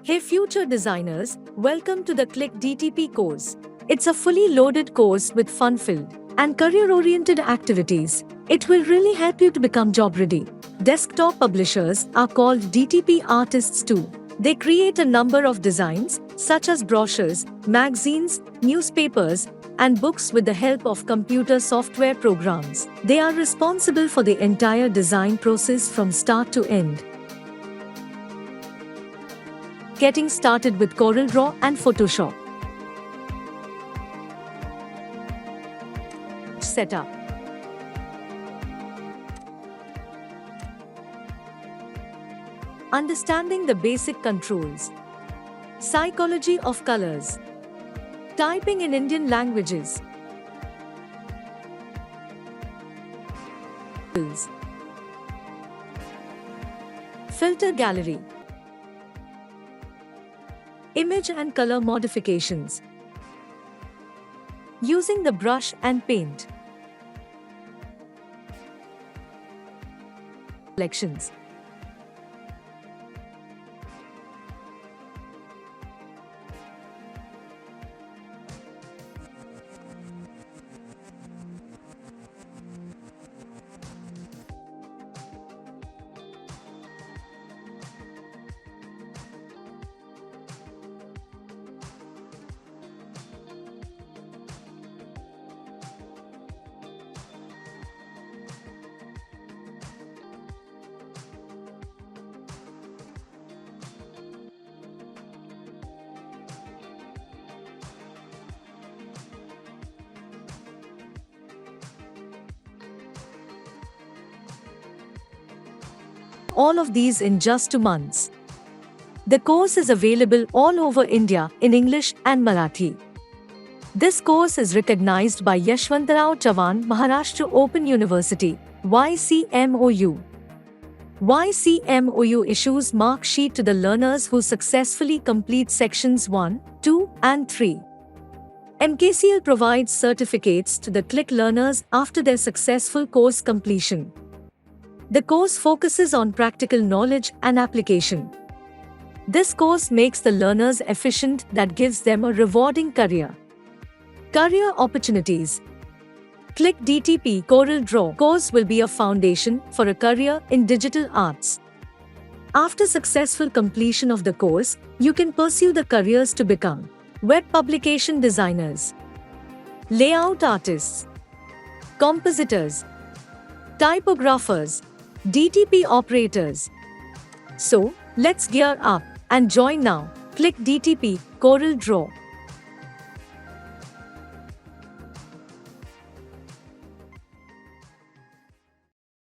Hey future designers, welcome to the KLiC DTP course. It's a fully loaded course with fun-filled and career-oriented activities. It will really help you to become job-ready. Desktop publishers are called DTP artists too. They create a number of designs, such as brochures, magazines, newspapers, and books with the help of computer software programs. They are responsible for the entire design process from start to end. Getting started with CorelDRAW and Photoshop. Setup. Understanding the basic controls. Psychology of colors. Typing in Indian languages. Filter gallery. Image and color modifications. Using the brush and paint. Selections. All of these in just 2 months. The course is available all over India in English and Marathi. This course is recognized by Yashwantrao Chavan Maharashtra Open University, YCMOU. YCMOU issues mark sheet to the learners who successfully complete sections 1, 2, and 3. MKCL provides certificates to the KLiC learners after their successful course completion. The course focuses on practical knowledge and application. This course makes the learners efficient that gives them a rewarding career. Career opportunities. KLiC DTP CorelDRAW course will be a foundation for a career in digital arts. After successful completion of the course, you can pursue the careers to become web publication designers, layout artists, compositors, typographers, DTP operators. So, let's gear up and join now. KLiC DTP CorelDRAW.